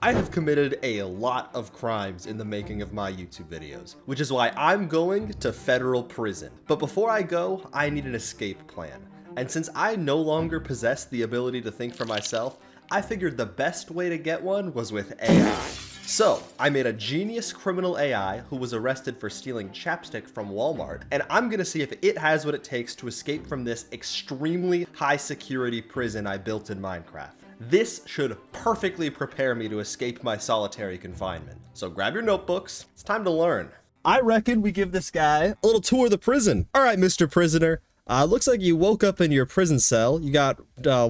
I have committed a lot of crimes in the making of my YouTube videos, which is why I'm going to federal prison. But before I go, I need an escape plan. And since I no longer possess the ability to think for myself, I figured the best way to get one was with AI. So, I made a genius criminal AI who was arrested for stealing chapstick from Walmart, and I'm gonna see if it has what it takes to escape from this extremely high security prison I built in Minecraft. This should perfectly prepare me to escape my solitary confinement. So grab your notebooks, it's time to learn. I reckon we give this guy a little tour of the prison. All right, Mr. Prisoner, looks like you woke up in your prison cell. You got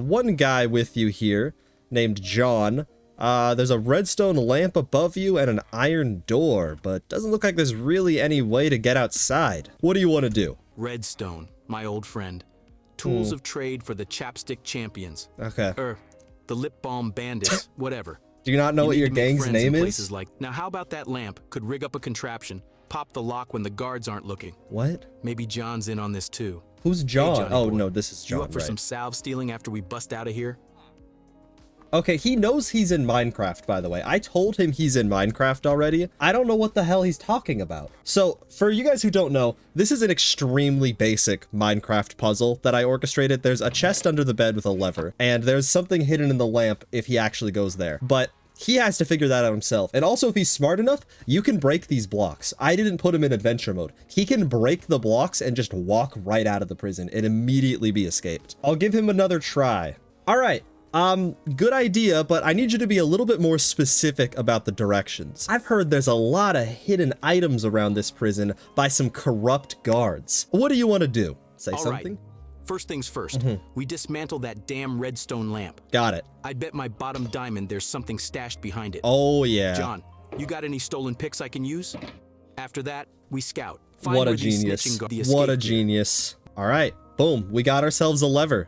one guy with you here named John. There's a redstone lamp above you and an iron door, but doesn't look like there's really any way to get outside. What do you want to do? Redstone, my old friend. Tools of trade for the chapstick champions. Okay. The lip balm bandits, whatever. Do you not know what your gang's name is? Now how about that lamp could rig up a contraption, pop the lock when the guards aren't looking. What? Maybe John's in on this too. Who's John? Hey, oh boy. no, this is John, You up for right. some salve stealing after we bust out of here? Okay, he knows he's in Minecraft, by the way. I told him he's in Minecraft already. I don't know what the hell he's talking about. So, for you guys who don't know, this is an extremely basic Minecraft puzzle that I orchestrated. There's a chest under the bed with a lever, and there's something hidden in the lamp if he actually goes there. But he has to figure that out himself. And also, if he's smart enough, you can break these blocks. I didn't put him in adventure mode. He can break the blocks and just walk right out of the prison and immediately be escaped. I'll give him another try. All right. Good idea, but I need you to be a little bit more specific about the directions. I've heard there's a lot of hidden items around this prison by some corrupt guards. What do you want to do? Say All something? right. First things first, we dismantle that damn redstone lamp. Got it. I'd bet my bottom diamond there's something stashed behind it. Oh, yeah. John, you got any stolen picks I can use? After that, we scout. Find What a where these genius. snitching the What a escape genius. All right. Boom. We got ourselves a lever.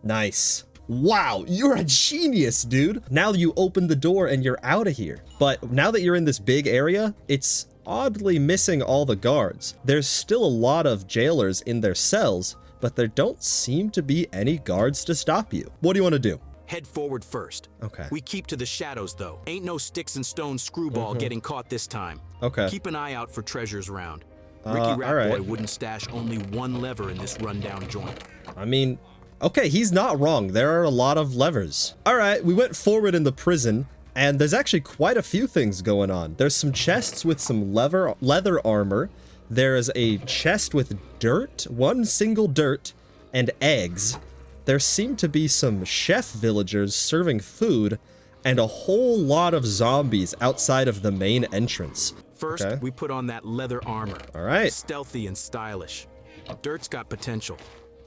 Nice. Wow, you're a genius, dude. Now you open the door and you're out of here. But now that you're in this big area, it's oddly missing all the guards. There's still a lot of jailers in their cells, but there don't seem to be any guards to stop you. What do you want to do? Head forward first. Okay. We keep to the shadows though. Ain't no sticks and stones screwball getting caught this time. Okay. Keep an eye out for treasures around. Ricky all right. Ratboy wouldn't stash only one lever in this rundown joint. I mean, okay, he's not wrong. There are a lot of levers. All right, we went forward in the prison, and there's actually quite a few things going on. There's some chests with some leather armor. There is a chest with dirt, one single dirt, and eggs. There seem to be some chef villagers serving food, and a whole lot of zombies outside of the main entrance. First, Okay. we put on that leather armor. All right. Stealthy and stylish. Dirt's got potential.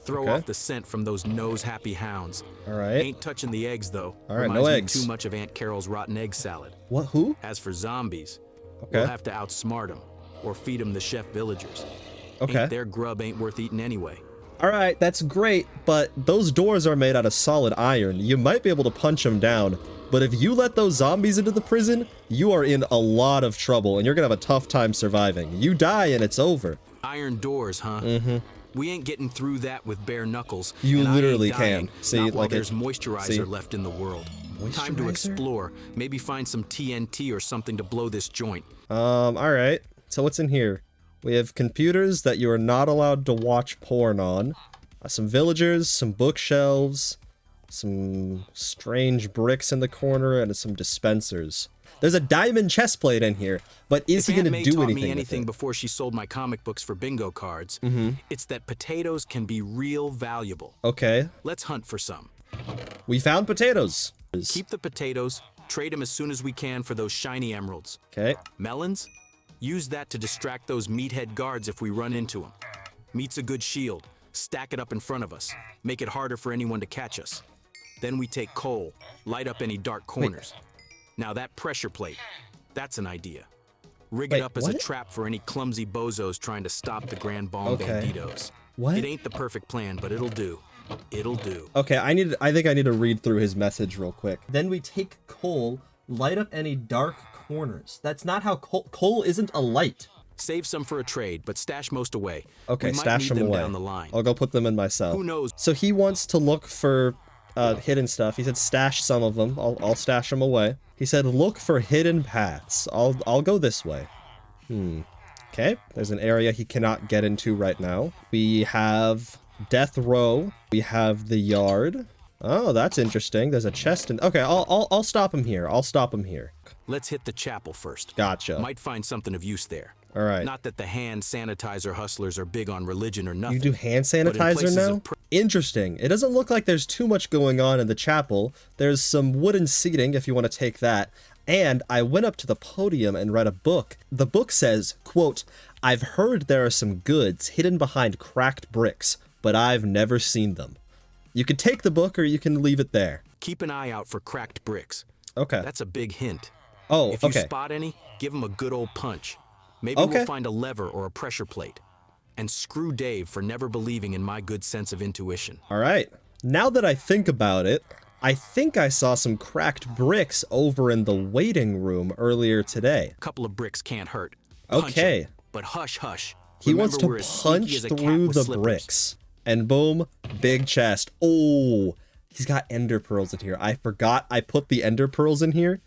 Throw Okay. off the scent from those nose-happy hounds. All right. Ain't touching the eggs, though. All right, no Reminds me eggs. too much of Aunt Carol's rotten egg salad. What, who? As for zombies, Okay. we'll have to outsmart them or feed them the chef villagers. Okay. Their grub ain't worth eating anyway. All right, that's great, but those doors are made out of solid iron. You might be able to punch them down, but if you let those zombies into the prison, you are in a lot of trouble, and you're gonna have a tough time surviving. You die, and it's over. Iron doors, huh? We ain't getting through that with bare knuckles. You and I ain't literally dying, can. See, not while like there's it- moisturizer see? left in the world. Time to Moisturizer? explore. Maybe find some TNT or something to blow this joint. All right. So what's in here? We have computers that you are not allowed to watch porn on. Some villagers, some bookshelves, some strange bricks in the corner, and some dispensers. There's a diamond chestplate in here, but is he If Aunt gonna May do taught anything me with anything it? before she sold my comic books for bingo cards, it's that potatoes can be real valuable. Okay. Let's hunt for some. We found potatoes. Keep the potatoes, trade them as soon as we can for those shiny emeralds. Okay. Melons? Use that to distract those meathead guards if we run into them. Meat's a good shield. Stack it up in front of us. Make it harder for anyone to catch us. Then we take coal, light up any dark corners. Now that pressure plate, that's an idea. Rig Wait, it up as a what? trap for any clumsy bozos trying to stop the Grand Bomb Okay. Banditos. What? It ain't the perfect plan, but it'll do. It'll do. Okay, I think I need to read through his message real quick. Then we take coal, light up any dark corners. That's not how coal isn't a light. Save some for a trade, but stash most away. Okay, we might stash need them them away. down the line. I'll go put them in my cell. Who knows? So he wants to look for hidden stuff. He said stash some of them. I'll stash them away. He said look for hidden paths. I'll go this way. Okay, there's an area he cannot get into right now. We have Death Row. We have the yard. Oh, that's interesting. There's a chest in... Okay, I'll stop him here. I'll stop him here. Let's hit the chapel first. Gotcha. Might find something of use there. All right. Not that the hand sanitizer hustlers are big on religion or nothing. You do hand but in sanitizer places now? of Interesting. It doesn't look like there's too much going on in the chapel. There's some wooden seating if you want to take that. And I went up to the podium and read a book. The book says, quote, I've heard there are some goods hidden behind cracked bricks, but I've never seen them. You can take the book or you can leave it there. Keep an eye out for cracked bricks. Okay. That's a big hint. Oh, If you okay. spot any, give them a good old punch. Maybe Okay. we'll find a lever or a pressure plate. And screw Dave for never believing in my good sense of intuition. All right. Now that I think about it, I think I saw some cracked bricks over in the waiting room earlier today. A couple of bricks can't hurt. Punch Okay. 'em, but hush, hush. He Remember, wants to we're as sneaky punch as a cat through with the slippers. bricks. And boom, big chest. Oh, he's got ender pearls in here. I forgot I put the ender pearls in here.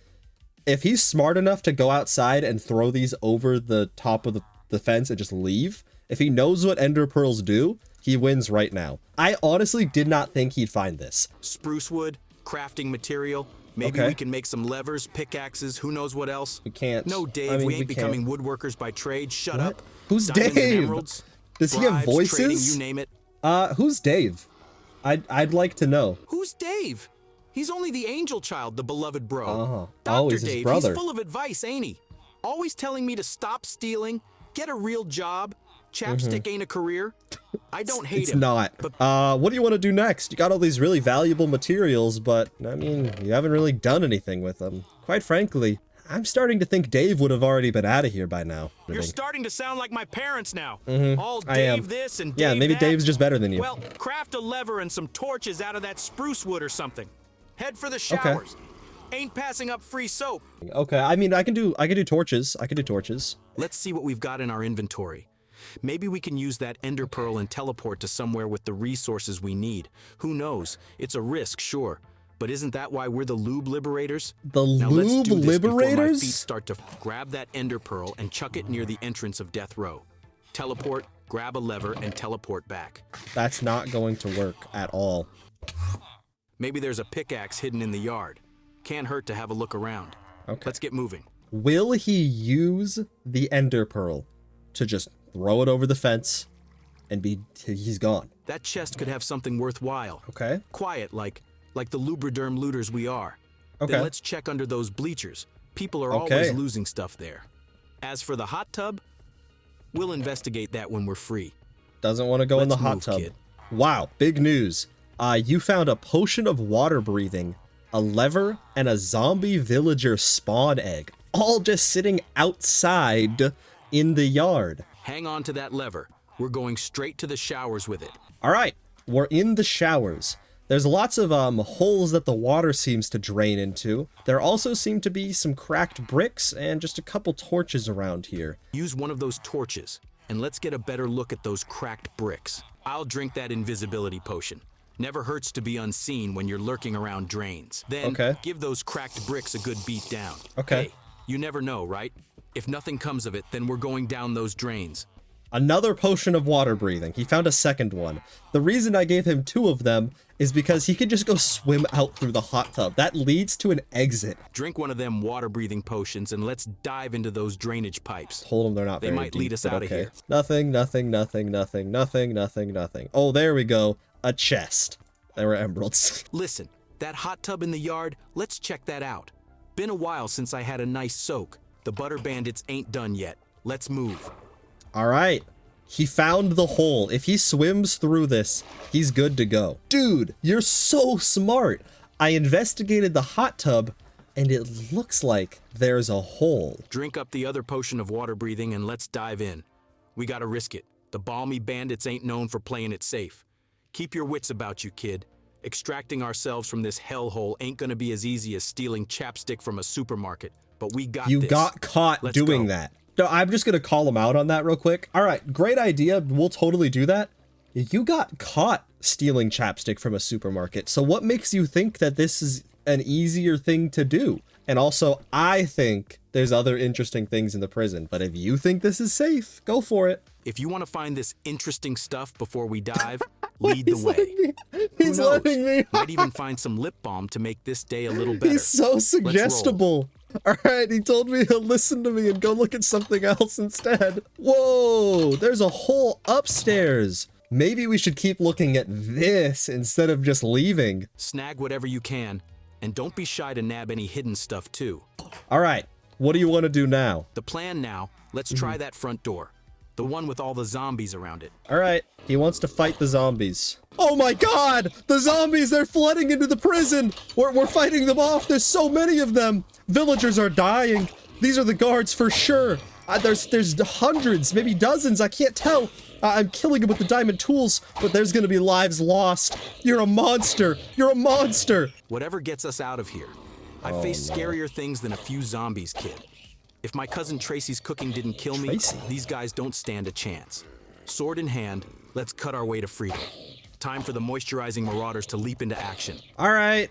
If he's smart enough to go outside and throw these over the top of the fence and just leave, if he knows what ender pearls do, he wins right now. I honestly did not think he'd find this. Spruce wood, crafting material. Maybe Okay. we can make some levers, pickaxes, who knows what else. We can't. No, Dave, I mean, we ain't we becoming can't. woodworkers by trade. Shut What? up. Who's Diamonds and Dave? emeralds, Does he have bribes, trading, voices? you name it. Who's Dave? I'd like to know. Who's Dave? He's only the angel child, the beloved bro. Oh, Dr. he's his Dave, brother. he's full of advice, ain't he? Always telling me to stop stealing, get a real job. Chapstick ain't a career. I don't hate It's him. not. But What do you want to do next? You got all these really valuable materials, but, I mean, you haven't really done anything with them. Quite frankly, I'm starting to think Dave would have already been out of here by now. you're starting to sound like my parents now. All Mm-hmm. I am. Dave this and Dave Yeah, maybe that. Dave's just better than you. Well, craft a lever and some torches out of that spruce wood or something. Head for the showers. Ain't passing up free soap. Okay, I mean, I can do torches. I can do torches. Let's see what we've got in our inventory. Maybe we can use that ender pearl and teleport to somewhere with the resources we need. Who knows? It's a risk, sure. But isn't that why we're the lube liberators? The Now let's lube do this before my liberators? feet start to grab that ender pearl and chuck it near the entrance of Death Row. Teleport, grab a lever, and teleport back. That's not going to work at all. Maybe there's a pickaxe hidden in the yard. Can't hurt to have a look around. Okay. Let's get moving. Will he use the ender pearl to just throw it over the fence and he's gone? That chest could have something worthwhile. Okay. Quiet, like the Lubriderm looters we are. Okay. Then let's check under those bleachers. People are Okay. always losing stuff there. As for the hot tub, we'll investigate that when we're free. Doesn't want to go in the Let's hot move, tub. kid. Wow, big news. You found a potion of water breathing, a lever, and a zombie villager spawn egg, all just sitting outside in the yard. Hang on to that lever. We're going straight to the showers with it. All right, we're in the showers. There's lots of holes that the water seems to drain into. There also seem to be some cracked bricks and just a couple torches around here. Use one of those torches, and let's get a better look at those cracked bricks. I'll drink that invisibility potion. Never hurts to be unseen when you're lurking around drains. Then Okay. give those cracked bricks a good beat down. Okay. Hey, you never know, right? If nothing comes of it, then we're going down those drains. Another potion of water breathing. He found a second one. The reason I gave him 2 of them is because he could just go swim out through the hot tub. That leads to an exit. Drink one of them water-breathing potions and let's dive into those drainage pipes. Told him they're not They very might deep, lead us but outta okay. here. Nothing, nothing, nothing, nothing, nothing, nothing, nothing. Oh, there we go. A chest. There were emeralds. Listen, that hot tub in the yard, let's check that out. Been a while since I had a nice soak. The butter bandits ain't done yet. Let's move. All right. He found the hole. If he swims through this, he's good to go. Dude, you're so smart. I investigated the hot tub, and it looks like there's a hole. Drink up the other potion of water breathing and let's dive in. We gotta risk it. The balmy bandits ain't known for playing it safe. Keep your wits about you, kid. Extracting ourselves from this hellhole ain't gonna be as easy as stealing chapstick from a supermarket, but we got You this. got caught Let's doing go. that. No, I'm just going to call him out on that real quick. All right, great idea. We'll totally do that. You got caught stealing chapstick from a supermarket, so what makes you think that this is an easier thing to do? And also, I think there's other interesting things in the prison, but if you think this is safe, go for it. If you want to find this interesting stuff before we dive, lead the way. He's letting me. Might even find some lip balm to make this day a little better. He's so suggestible. All right, he told me he'll listen to me and go look at something else instead. Whoa, there's a whole upstairs. Maybe we should keep looking at this instead of just leaving. Snag whatever you can, and don't be shy to nab any hidden stuff too. All right, what do you want to do now? The plan now, let's try that front door. The one with all the zombies around it. All right, he wants to fight the zombies. Oh my God, the zombies, they're flooding into the prison. We're fighting them off. There's so many of them. Villagers are dying. These are the guards for sure. There's hundreds, maybe dozens, I can't tell. I'm killing them with the diamond tools, but there's gonna be lives lost. You're a monster. You're a monster. Whatever gets us out of here. I faced scarier things than a few zombies, kid. If my cousin Tracy's cooking didn't kill me, these guys don't stand a chance. Sword in hand, let's cut our way to freedom. Time for the moisturizing marauders to leap into action. All right,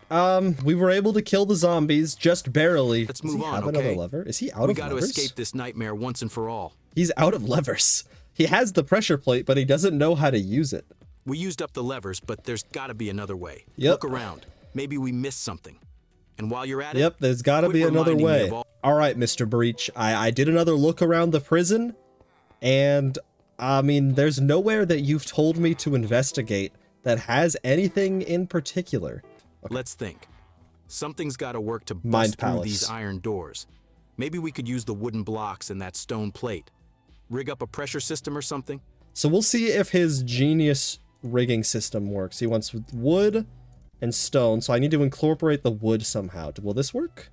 we were able to kill the zombies, just barely. Let's move on, have okay? another lever? Is he out of levers? We got to escape this nightmare once and for all. He's out of levers. He has the pressure plate, but he doesn't know how to use it. We used up the levers, but there's got to be another way. Yep. Look around. Maybe we missed something. And while you're at it, yep, there's got to be another way. All right, Mr. Breach, I did another look around the prison, and I mean, there's nowhere that you've told me to investigate that has anything in particular. Okay. Let's think. Something's got to work to bust through these iron doors. Maybe we could use the wooden blocks and that stone plate. Rig up a pressure system or something? So we'll see if his genius rigging system works. He wants wood and stone, so I need to incorporate the wood somehow. Will this work?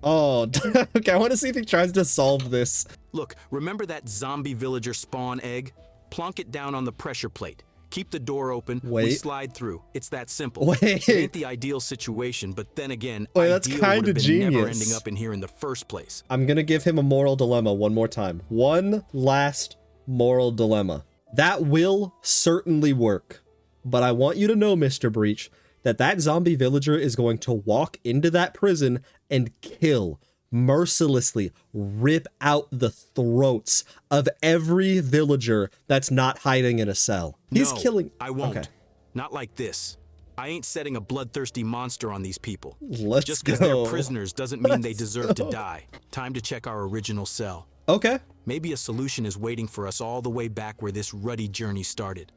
Oh, okay, I want to see if he tries to solve this. Look, remember that zombie villager spawn egg? Plonk it down on the pressure plate. Keep the door open. We slide through. It's that simple. It ain't the ideal situation, but then again, that's kind of genius. Never ending up in here in the first place. I'm gonna give him a moral dilemma one more time. One last moral dilemma. That will certainly work, but I want you to know, Mr. Breach, that that zombie villager is going to walk into that prison and kill, mercilessly rip out the throats of every villager that's not hiding in a cell. He's killing. I won't. Okay. Not like this. I ain't setting a bloodthirsty monster on these people. Let's Just because they're prisoners doesn't mean they deserve to die. Time to check our original cell. Okay. Maybe a solution is waiting for us all the way back where this ruddy journey started.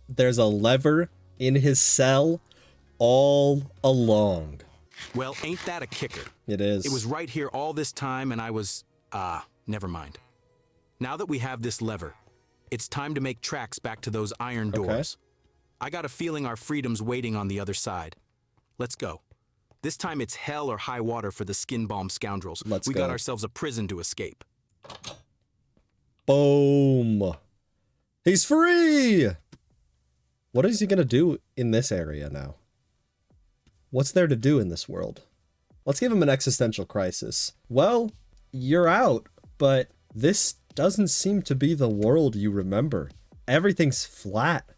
There's a lever in his cell all along. Well, ain't that a kicker? It is. It was right here all this time, and I was... never mind. Now that we have this lever, it's time to make tracks back to those iron doors. I got a feeling our freedom's waiting on the other side. Let's go. This time it's hell or high water for the skin balm scoundrels. We got ourselves a prison to escape. Boom. He's free! What is he gonna do in this area now? What's there to do in this world? Let's give him an existential crisis. Well, you're out, but this doesn't seem to be the world you remember. Everything's flat.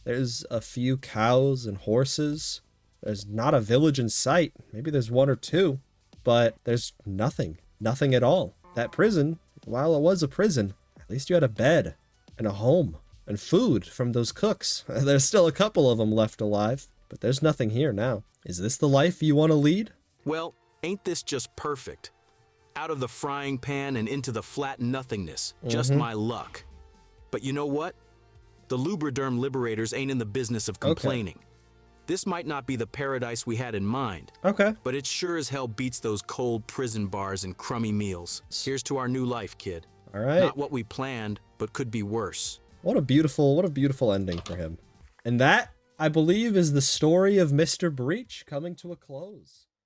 There's a few cows and horses. There's not a village in sight. Maybe there's one or two, but there's nothing. Nothing at all. That prison, while it was a prison, at least you had a bed and a home and food from those cooks. There's still a couple of them left alive, but there's nothing here now. Is this the life you want to lead? Well, ain't this just perfect? Out of the frying pan and into the flat nothingness. Just my luck. But you know what? The Lubriderm Liberators ain't in the business of complaining. This might not be the paradise we had in mind. But it sure as hell beats those cold prison bars and crummy meals. Here's to our new life, kid. All right. Not what we planned, but could be worse. What a beautiful ending for him. And that, I believe, is the story of Mr. Breach coming to a close.